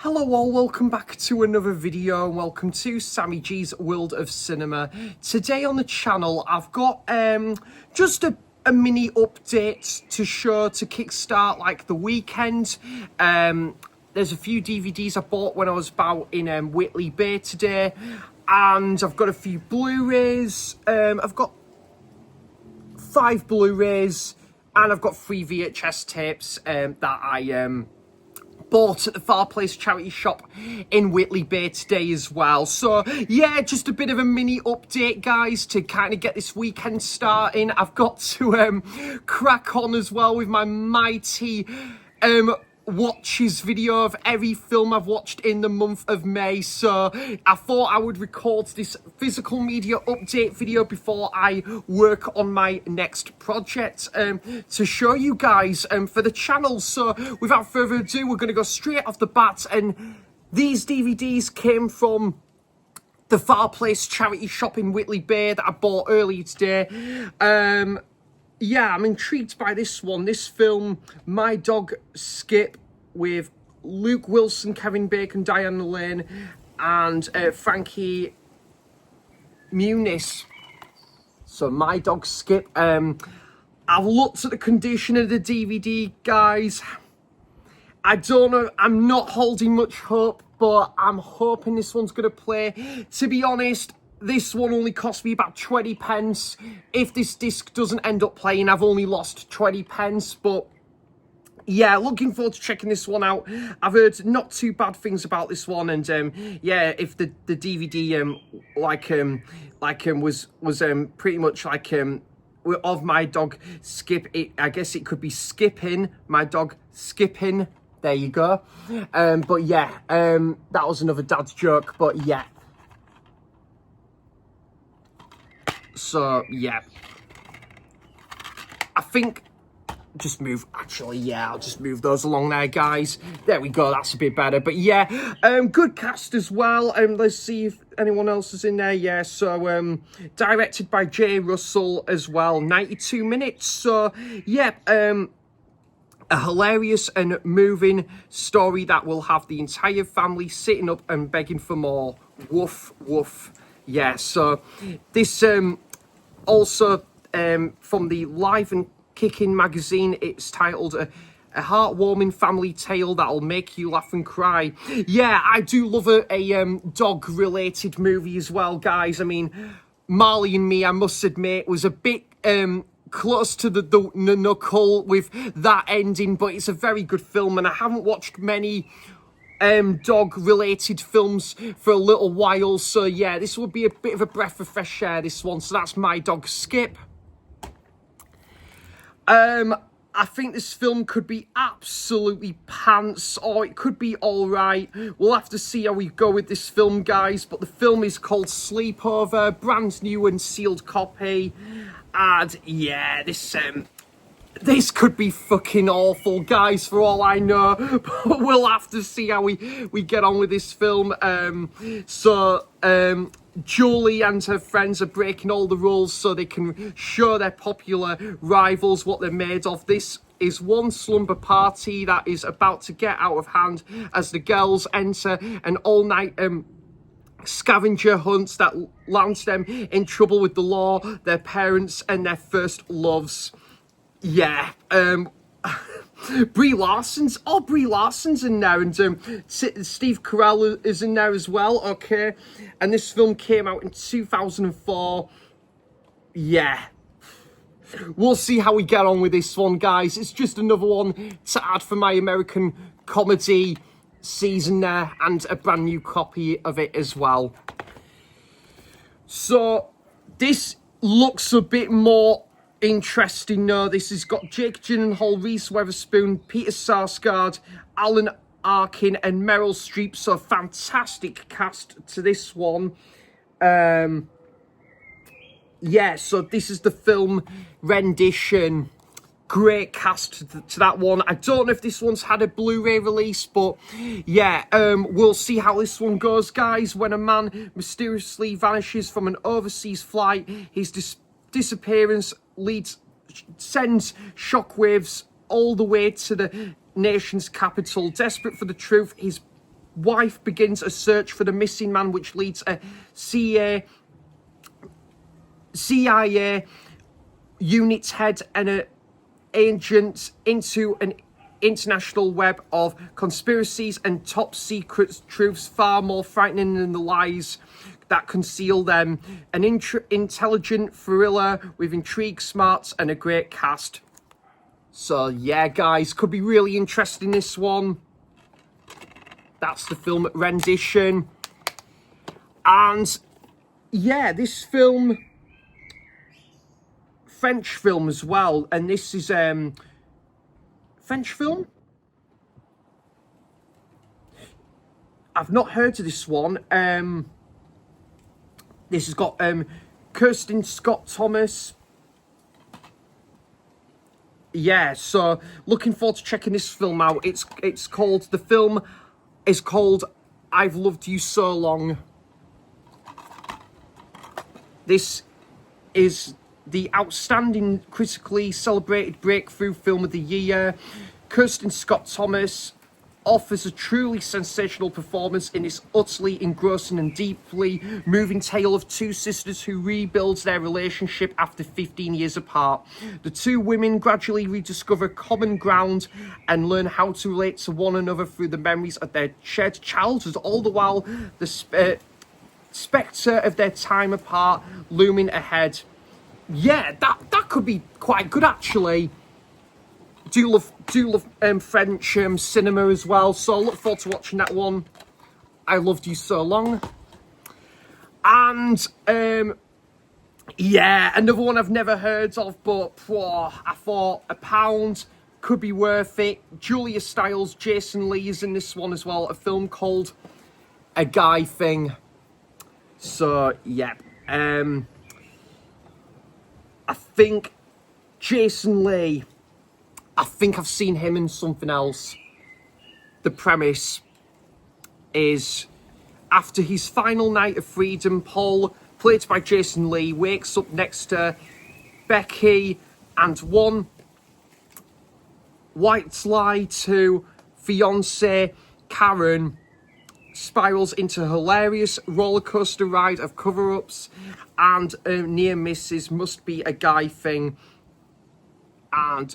Hello all, welcome back to another video and welcome to Sammy G's World of Cinema. Today on the channel I've got just a mini update to show to kickstart like the weekend. There's a few DVDs I bought when I was about in Whitley Bay today, and I've got a few Blu-Rays. I've got 5 Blu-Rays and I've got 3 VHS tapes that I bought at the Far Place charity shop in Whitley Bay today as well. So yeah, just a bit of a mini update, guys, to kind of get this weekend starting. I've got to crack on as well with my mighty watches video of every film I've watched in the month of May. So I thought I would record this physical media update video before I work on my next project to show you guys for the channel. So without further ado, we're going to go straight off the bat, and these DVDs came from the Far Place charity shop in Whitley Bay that I bought earlier today. Yeah, I'm intrigued by this one. This film, My Dog Skip, with Luke Wilson, Kevin Bacon, Diana Lane, and Frankie Muniz. So, My Dog Skip. I've looked at the condition of the DVD, guys. I don't know. I'm not holding much hope, but I'm hoping this one's going to play. To be honest, this one only cost me about 20 pence. If this disc doesn't end up playing, I've only lost 20 pence. But yeah, looking forward to checking this one out. I've heard not too bad things about this one, and yeah, if the DVD was pretty much like of My Dog Skip, I guess it could be skipping, My Dog Skipping. There you go. But yeah, that was another dad's joke. But yeah. So, yeah, I think, just move, actually, yeah, I'll just move those along there, guys. There we go, that's a bit better. But yeah, good cast as well. Let's see if anyone else is in there. Yeah, so, directed by Jay Russell as well, 92 minutes. So, yeah, a hilarious and moving story that will have the entire family sitting up and begging for more. Woof, woof. Yeah, so this also from the Live and Kicking magazine, it's titled a heartwarming family tale that'll make you laugh and cry. Yeah, I do love a dog-related movie as well, guys. I mean, Marley and Me, I must admit, was a bit close to the knuckle with that ending, but it's a very good film, and I haven't watched many dog-related films for a little while. So yeah, this would be a bit of a breath of fresh air, this one. So that's My Dog Skip. I think this film could be absolutely pants, or it could be all right. We'll have to see how we go with this film, guys. But the film is called Sleepover, brand new and sealed copy. And yeah, this could be fucking awful, guys, for all I know. But we'll have to see how we get on with this film. Julie and her friends are breaking all the rules so they can show their popular rivals what they're made of. This is one slumber party that is about to get out of hand as the girls enter an all-night scavenger hunts that lands them in trouble with the law, their parents, and their first loves. Yeah, Brie Larson's in there, and Steve Carell is in there as well. Okay, and this film came out in 2004. Yeah, we'll see how we get on with this one, guys. It's just another one to add for my American comedy season there, and a brand new copy of it as well. So this looks a bit more interesting. No, this has got Jake Gyllenhaal, Reese Witherspoon, Peter Sarsgaard, Alan Arkin, and Meryl Streep. So fantastic cast to this one. Yeah, so this is the film rendition. Great cast to that one. I don't know if this one's had a Blu-ray release, but yeah, we'll see how this one goes, guys. When a man mysteriously vanishes from an overseas flight, his disappearance sends shockwaves all the way to the nation's capital. Desperate for the truth, his wife begins a search for the missing man, which leads a CIA unit's head and an agent into an international web of conspiracies and top secret truths far more frightening than the lies that conceal them. An intelligent thriller with intrigue, smarts, and a great cast. So yeah, guys, could be really interesting, this one. That's the film rendition. And yeah, this film, French film as well, and this is French film. I've not heard of this one. This has got Kirsten Scott Thomas. Yeah, so looking forward to checking this film out. It's called, the film is called I've Loved You So Long. This is the outstanding, critically celebrated breakthrough film of the year. Kirsten Scott Thomas offers a truly sensational performance in this utterly engrossing and deeply moving tale of two sisters who rebuild their relationship after 15 years apart. The two women gradually rediscover common ground and learn how to relate to one another through the memories of their shared childhood, all the while the spectre of their time apart looming ahead. Yeah, that could be quite good, actually. Do love French cinema as well, so I look forward to watching that one. I Loved You So Long. And yeah, another one I've never heard of, but I thought £1 could be worth it. Julia Stiles, Jason Lee is in this one as well. A film called A Guy Thing. So yeah, I think Jason Lee, I think I've seen him in something else. The premise is, after his final night of freedom, Paul, played by Jason Lee, wakes up next to Becky, and one white lie to fiancée Karen spirals into a hilarious rollercoaster ride of cover-ups and near misses. Must be a guy thing. And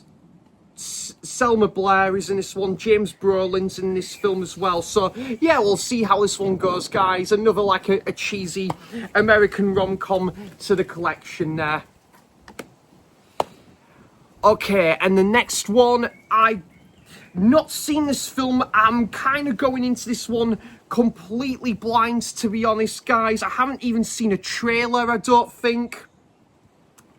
Selma Blair is in this one. James Brolin's in this film as well. So yeah, we'll see how this one goes, guys. Another like a cheesy American rom-com to the collection there. Okay, and the next one, I've not seen this film. I'm kind of going into this one completely blind, to be honest, guys. I haven't even seen a trailer, I don't think.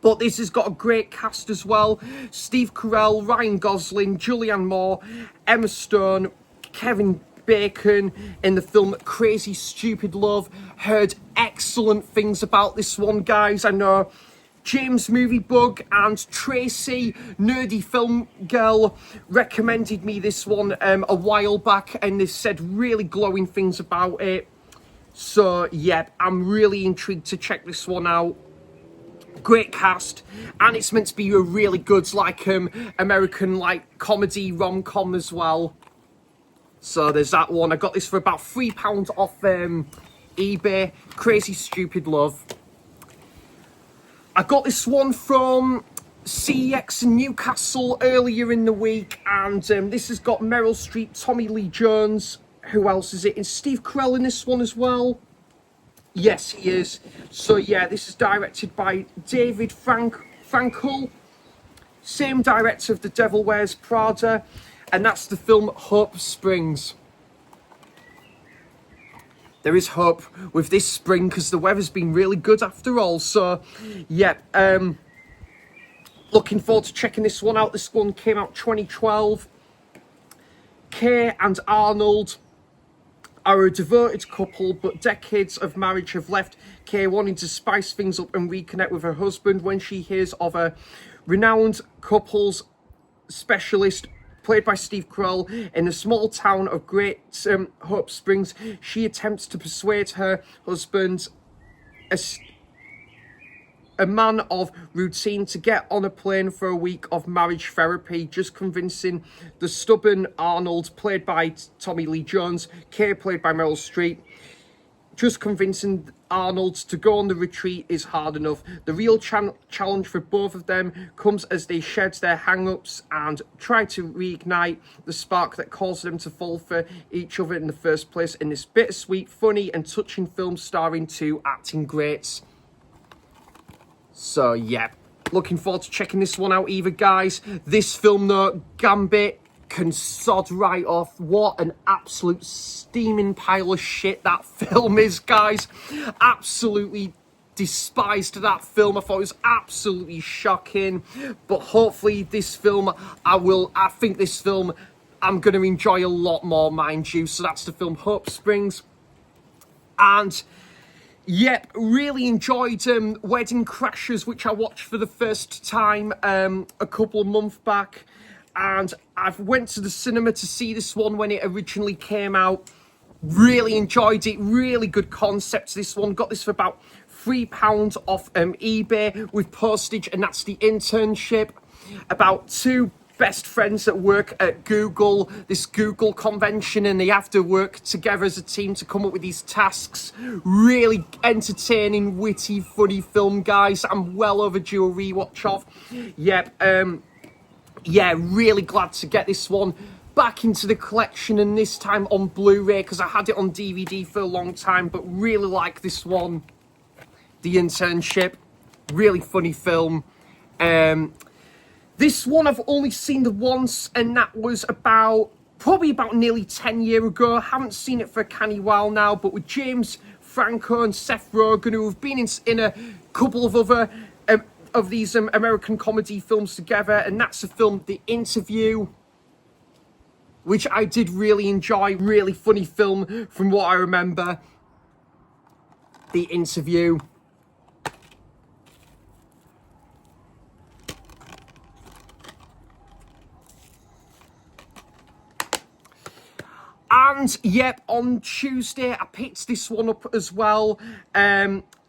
But this has got a great cast as well. Steve Carell, Ryan Gosling, Julianne Moore, Emma Stone, Kevin Bacon in the film Crazy Stupid Love. Heard excellent things about this one, guys. I know James Movie Bug and Tracy, Nerdy Film Girl, recommended me this one a while back, and they said really glowing things about it. So yeah, I'm really intrigued to check this one out. Great cast, and it's meant to be a really good like American like comedy rom-com as well. So there's that one. I got this for about £3 off eBay. Crazy Stupid Love. I got this one from CEX in Newcastle earlier in the week, and this has got Meryl Streep, Tommy Lee Jones. Who else is it? Is Steve Carell in this one as well? Yes, he is. So yeah, this is directed by David Frankel, same director of The Devil Wears Prada, and that's the film Hope Springs. There is hope with this spring because the weather's been really good after all. So yeah, looking forward to checking this one out. This one came out 2012. Kay and Arnold are a devoted couple, but decades of marriage have left Kay wanting to spice things up and reconnect with her husband. When she hears of a renowned couples specialist played by Steve Carell in the small town of Great Hope Springs, she attempts to persuade her husband, a man of routine to get on a plane for a week of marriage therapy, just convincing the stubborn Arnold, played by Tommy Lee Jones, Kay, played by Meryl Streep, just convincing Arnold to go on the retreat is hard enough. The real challenge for both of them comes as they shed their hang-ups and try to reignite the spark that caused them to fall for each other in the first place in this bittersweet, funny and touching film starring two acting greats. So yeah, looking forward to checking this one out either, guys. This film though, Gambit, can sod right off. What an absolute steaming pile of shit that film is, guys. Absolutely despised that film. I thought it was absolutely shocking, but hopefully this film I think this film I'm going to enjoy a lot more, mind you. So that's the film Hope Springs. And yep, really enjoyed Wedding Crashers, which I watched for the first time a couple of months back. And I went to the cinema to see this one when it originally came out. Really enjoyed it. Really good concept, this one. Got this for about £3 off eBay with postage, and that's The Internship. About two best friends that work at Google, this Google convention, and they have to work together as a team to come up with these tasks. Really entertaining, witty, funny film, guys. I'm well overdue a rewatch of. Yep, yeah, really glad to get this one back into the collection, and this time on Blu-ray, because I had it on DVD for a long time, but really like this one. The Internship, really funny film. This one I've only seen the once, and that was probably about nearly 10 years ago. I haven't seen it for a canny while now, but with James Franco and Seth Rogen, who have been in a couple of other of these American comedy films together, and that's the film The Interview, which I did really enjoy. Really funny film from what I remember. The Interview. And yep, on Tuesday I picked this one up as well.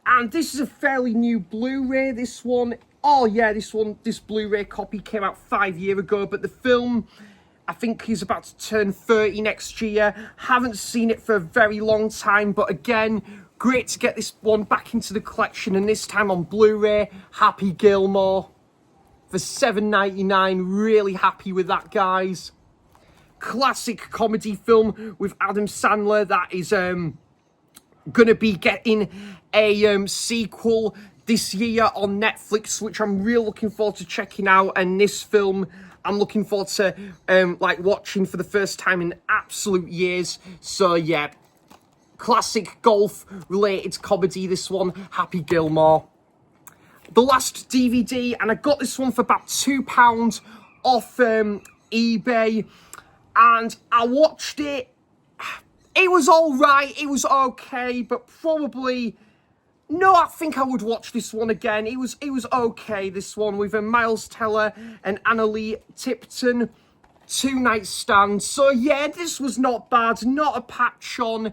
And this is a fairly new Blu-ray, this one. Oh yeah, this Blu-ray copy came out 5 years ago, but the film, I think, is about to turn 30 next year. Haven't seen it for a very long time, but again, great to get this one back into the collection, and this time on Blu-ray. Happy Gilmore for $7.99. Really happy with that, guys. Classic comedy film with Adam Sandler that is gonna be getting a sequel this year on Netflix, which I'm really looking forward to checking out. And this film I'm looking forward to like watching for the first time in absolute years. So yeah, classic golf related comedy, this one, Happy Gilmore. The last DVD, and I got this one for about £2 off eBay, and I watched it. It was all right, it was okay, but probably, no, I think I would watch this one again. It was okay, this one, with Miles Teller and Annalee Tipton, Two Night Stand. So yeah, this was not bad, not a patch on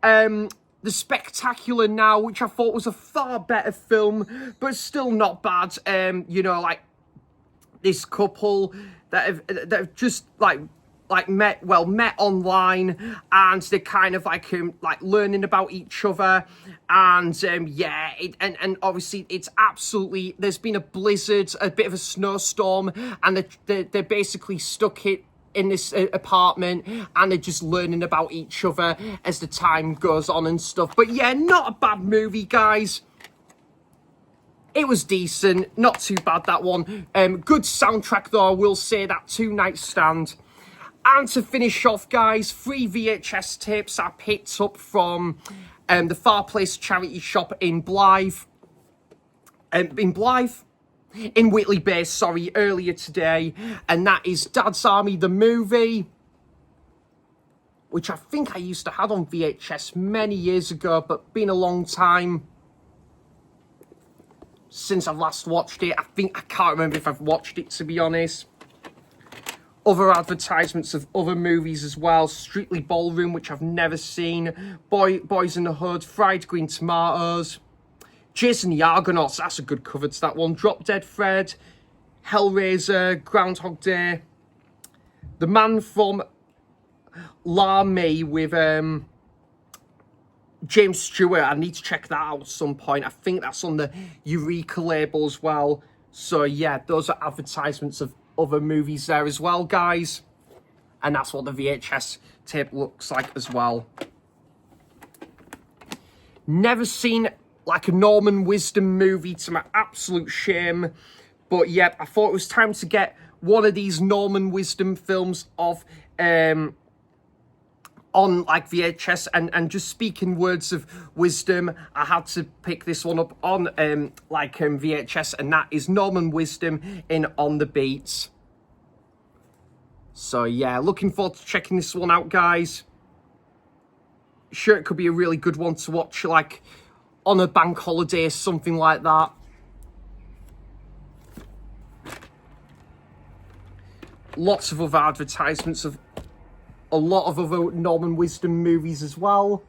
The Spectacular Now, which I thought was a far better film, but still not bad. You know, like, this couple that have just met online, and they're kind of like learning about each other, and yeah, and obviously it's absolutely, there's been a blizzard, a bit of a snowstorm, and they're basically stuck in this apartment, and they're just learning about each other as the time goes on and stuff. But yeah, not a bad movie, guys. It was decent, not too bad, that one. Good soundtrack though, I will say that, Two Night Stand. And to finish off, guys, 3 VHS tapes I picked up from the Far Place charity shop in Blythe. In Whitley Bay, sorry, earlier today. And that is Dad's Army, the movie, which I think I used to have on VHS many years ago, but been a long time since I've last watched it. I can't remember if I've watched it, to be honest. Other advertisements of other movies as well. Strictly Ballroom, which I've never seen. Boys in the Hood, Fried Green Tomatoes. Jason the Argonauts, that's a good cover to that one. Drop Dead Fred, Hellraiser, Groundhog Day. The Man from La May with James Stewart. I need to check that out at some point. I think that's on the Eureka label as well. So yeah, those are advertisements of other movies there as well, guys. And that's what the VHS tape looks like as well. Never seen like a Norman Wisdom movie, to my absolute shame. But yep, I thought it was time to get one of these Norman Wisdom films of on like VHS, and just speaking words of wisdom, I had to pick this one up on VHS, and that is Norman Wisdom in On the Beat. So yeah, looking forward to checking this one out, guys. Sure, it could be a really good one to watch like on a bank holiday or something like that. Lots of other advertisements of a lot of other Norman Wisdom movies as well.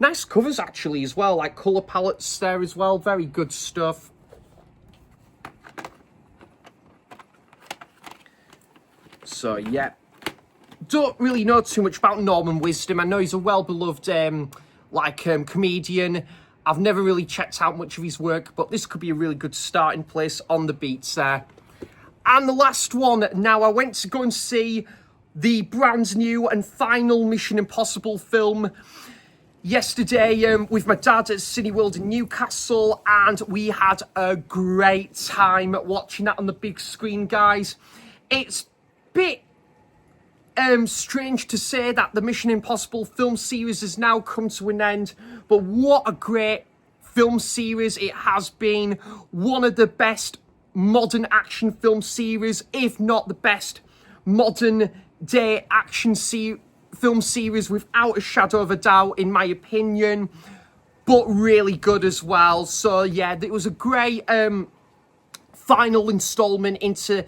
Nice covers actually as well, like colour palettes there as well. Very good stuff. So yeah, don't really know too much about Norman Wisdom. I know he's a well-beloved comedian. I've never really checked out much of his work, but this could be a really good starting place on the beats there. And the last one, now I went to go and see the brand new and final Mission Impossible film yesterday with my dad at Cineworld in Newcastle, and we had a great time watching that on the big screen, guys. It's a bit strange to say that the Mission Impossible film series has now come to an end, but what a great film series it has been. One of the best modern action film series, if not the best modern day action film series without a shadow of a doubt, in my opinion, but really good as well. So yeah, it was a great final installment into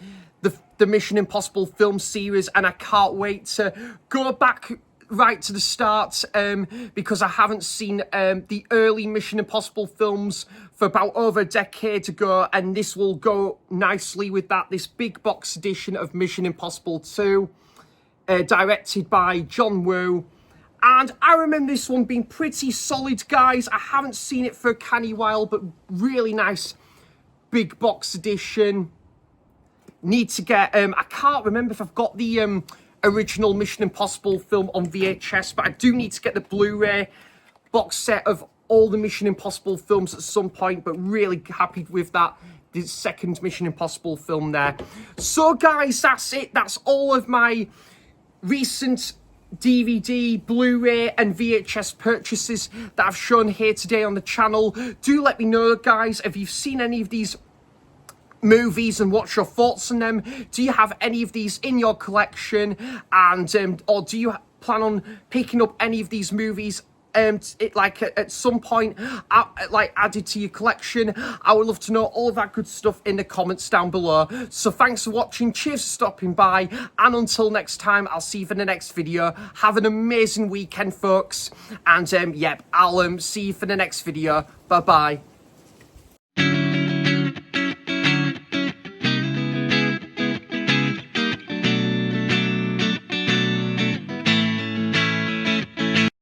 the Mission Impossible film series, and I can't wait to go back right to the start because I haven't seen the early Mission Impossible films for about over a decade ago, and this will go nicely with that. This big box edition of Mission Impossible 2, directed by John Woo, and I remember this one being pretty solid, guys. I haven't seen it for a canny while, but really nice big box edition. Need to get I can't remember if I've got the original Mission Impossible film on VHS, but I do need to get the Blu-Ray box set of all the Mission Impossible films at some point, but really happy with that, the second Mission Impossible film there. So guys, that's it. That's all of my recent DVD, Blu-ray and VHS purchases that I've shown here today on the channel. Do let me know, guys, if you've seen any of these movies and what's your thoughts on them. Do you have any of these in your collection, and or do you plan on picking up any of these movies at some point, added to your collection? I would love to know all of that good stuff in the comments down below. So thanks for watching, cheers for stopping by, and until next time, I'll see you for the next video. Have an amazing weekend, folks, and yep, I'll see you for the next video. Bye bye.